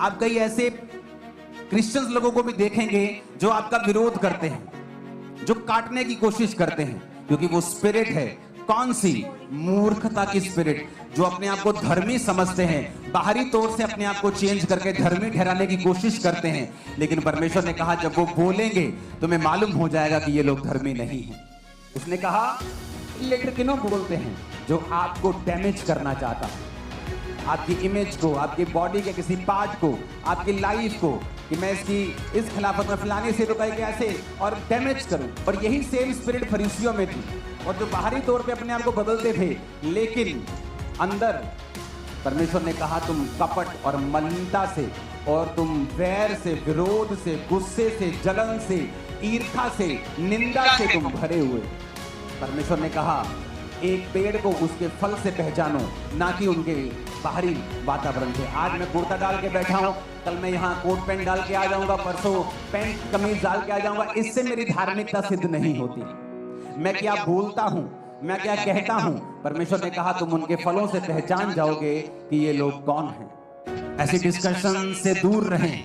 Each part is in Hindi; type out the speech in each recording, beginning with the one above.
आप कई ऐसे क्रिश्चियंस लोगों को भी देखेंगे जो आपका विरोध करते हैं, जो काटने की कोशिश करते हैं, क्योंकि वो स्पिरिट है। कौन सी? मूर्खता की स्पिरिट, जो अपने आप को धर्मी समझते हैं, बाहरी तौर से अपने आप को चेंज करके धर्मी ठहराने की कोशिश करते हैं। लेकिन परमेश्वर ने कहा जब वो बोलेंगे तुम्हें मालूम हो जाएगा कि ये लोग धर्मी नहीं हैं। उसने कहा लेटर किन्हों बोलते हैं? जो आपको डैमेज करना चाहता है, आपकी इमेज को, आपकी बॉडी के किसी पार्ट को, आपकी लाइफ को, कि मैं इसकी इस खिलाफत में फलाने से रुकाई के ऐसे और डैमेज करूं। और यही सेम स्पिरिट फरीसियों में थी, और जो बाहरी तौर पे अपने आप को बदलते थे, लेकिन अंदर परमेश्वर ने कहा तुम कपट और मलिनता से, और तुम वैर से, विरोध से, गुस्से से, जलन से, ईर्ष्या से, निंदा से तुम भरे हुए। परमेश्वर ने कहा एक पेड़ को उसके फल से पहचानो, ना कि उनके बाहरी वातावरण से। आज मैं कुर्ता डाल के बैठा हूं, कल मैं यहाँ कोट पैंट डाल के आ जाऊंगा, परसों पैंट कमीज डाल के आ जाऊंगा, इससे मेरी धार्मिकता सिद्ध नहीं होती। मैं क्या बोलता हूं, मैं क्या कहता हूं, परमेश्वर ने कहा तुम उनके फलों से पहचान जाओगे कि ये लोग कौन हैं। ऐसी डिस्कशन से दूर रहें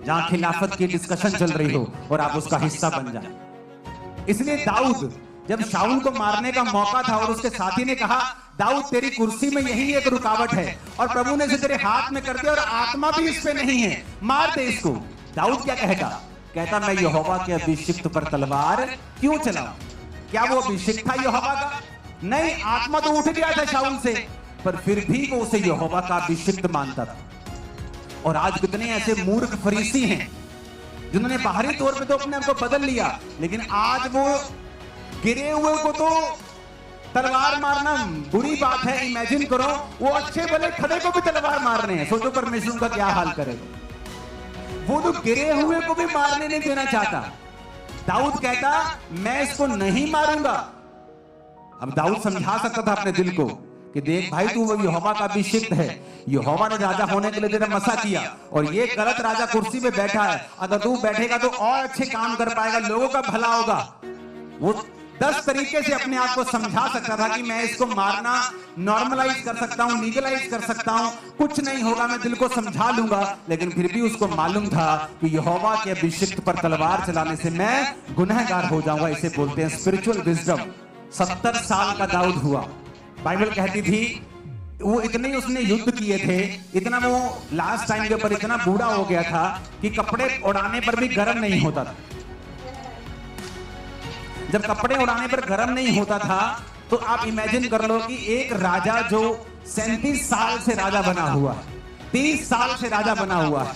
जहां खिलाफत की डिस्कशन चल रही हो और आप उसका हिस्सा बन जाएं। इसलिए दाऊद, जब शाऊल को मारने का मौका था और उसके साथी ने कहा दाऊद तेरी कुर्सी में यही एक रुकावट है और प्रभु ने इसे तेरे हाथ में कर दिया और आत्मा भी इस पे नहीं है, मार दे इसको। दाऊद क्या कहता? कहता मैं यहोवा के अभिषिक्त पर तलवार क्यों चलाऊं? क्या वो अभिषिक्त था यहोवा का? नहीं, आत्मा तो उठ गया था शाऊल से, पर फिर भी वो उसे यहोवा का अभिषिक्त मानता था। और आज कितने ऐसे मूर्ख फरीसी हैं जिन्होंने बाहरी तौर पे तो अपने आप को बदल लिया, लेकिन आज वो गिरे हुए को तो तलवार मारना बुरी बात है। इमेजिन करो वो अच्छे भले खड़े को भी तलवार मार रहे हैं, सोचो परमेश्वर का क्या हाल करेगा। वो तो गिरे हुए को भी मारने नहीं देना चाहता। दाऊद कहता मैं इसको नहीं मारूंगा। अब दाऊद समझा सकता था अपने दिल को कि देख भाई तू वो यहोवा का अभिषिक्त है, यहोवा ने राजा होने के लिए तेरा मसा किया और ये गलत राजा कुर्सी पे बैठा है, अगर तू बैठेगा तो और अच्छे काम कर पाएगा, लोगों का भला होगा। वो 10 तरीके से अपने आप को समझा सकता था कि मैं इसको मारना नॉर्मलाइज कर सकता हूं, लीगलाइज कर सकता हूं, कुछ नहीं होगा, मैं दिल को समझा लूंगा। लेकिन फिर भी उसको मालूम था कि यहोवा के अभिषिक्त पर तलवार चलाने से मैं गुनहगार हो जाऊंगा। इसे बोलते हैं स्पिरिचुअल विजडम। 70 साल का दाऊद हुआ। बाइबल कहती थी वो इतने उसने युद्ध किए थे, इतना वो लास्ट टाइम के ऊपर इतना बूढ़ा हो गया था कि कपड़े उड़ाने पर भी गर्म नहीं होता था। जब कपड़े उड़ाने पर गर्म नहीं होता था तो आप इमेजिन कर लो कि एक राजा जो 37 साल से राजा बना हुआ है, 30 साल से राजा बना हुआ है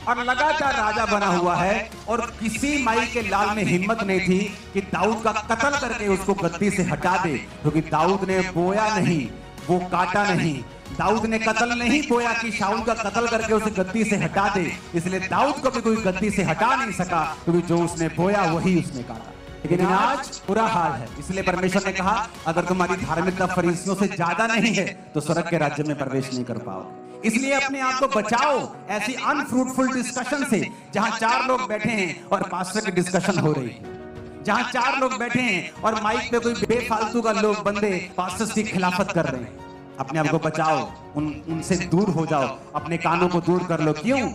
और लगातार राजा बना हुआ है, और किसी माई के लाल में हिम्मत नहीं थी कि दाऊद का कत्ल करके उसको गद्दी से हटा दे, क्योंकि दाऊद ने बोया नहीं, वो काटा नहीं। दाऊद ने कत्ल नहीं बोया कि शाऊल का कत्ल करके उसे गद्दी से हटा दे, इसलिए दाऊद को भी कोई गद्दी से हटा नहीं सका, क्योंकि जो उसने बोया वही उसने काटा। लेकिन आज बुरा हाल है। इसलिए परमेश्वर ने कहा अगर तुम्हारी धार्मिकता फरीसियों से ज्यादा नहीं है तो स्वर्ग के राज्य में प्रवेश नहीं कर पाओगे। इसलिए अपने आप को बचाओ ऐसी अनफ्रूटफुल डिस्कशन से, जहां 4 लोग बैठे हैं और पास्टर की डिस्कशन हो रही है, जहां 4 लोग बैठे हैं और माइक पे कोई बेफालतू का लोग बंदे पास्टर की खिलाफत कर रहे हैं। अपने आप को बचाओ, उनसे दूर हो जाओ, अपने कानों को दूर कर लो। क्यों?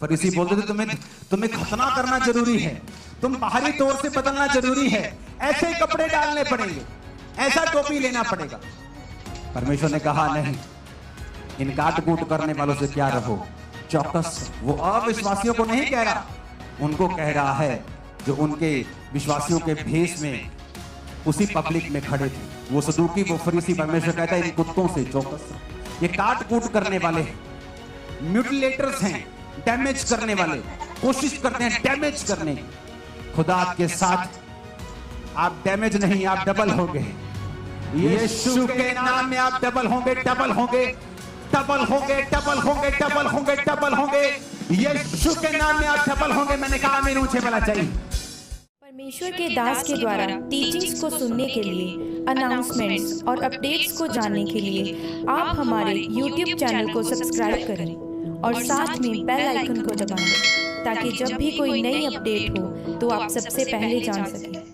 फरीसी बोलते थे तुम्हें खतना करना जरूरी है, तुम बाहरी तौर से बदलना जरूरी है, ऐसे कपड़े डालने पड़ेंगे, ऐसा टोपी लेना पड़ेगा। परमेश्वर ने कहा नहीं, इन काट-कूट करने वालों से क्या रहो, चौकस। वो अविश्वासियों को नहीं कह रहा, उनको कह रहा है जो उनके विश्वासियों के भेष में उसी पब्लिक में खड़े थे। वो सदूकी, वो फरीसी। परमेश्वर कहता है इन कुत्तों से चौकस। ये काट-कूट करने वाले हैं, म्यूटिलेटर्स हैं, डैमेज करने वाले, कोशिश करते हैं डैमेज करने। खुदा के साथ आप डैमेज नहीं, आप डबल होंगे। यीशु के नाम में आप डबल होंगे, डबल होंगे, डबल होंगे, डबल होंगे, डबल होंगे, डबल होंगे। यीशु के नाम में आप डबल होंगे। मैंने कहा मेरे ऊंचे वाला चाहिए। परमेश्वर के दास के द्वारा टीचिंग्स को सुनने के लिए, अनाउंसमेंट्स और अपडेट्स को जानने के लिए आप हमारे YouTube चैनल को सब्सक्राइब करें और साथ में बेल आइकन को दबाएं, ताकि जब भी कोई नई अपडेट हो तो आप सबसे पहले जान सकें।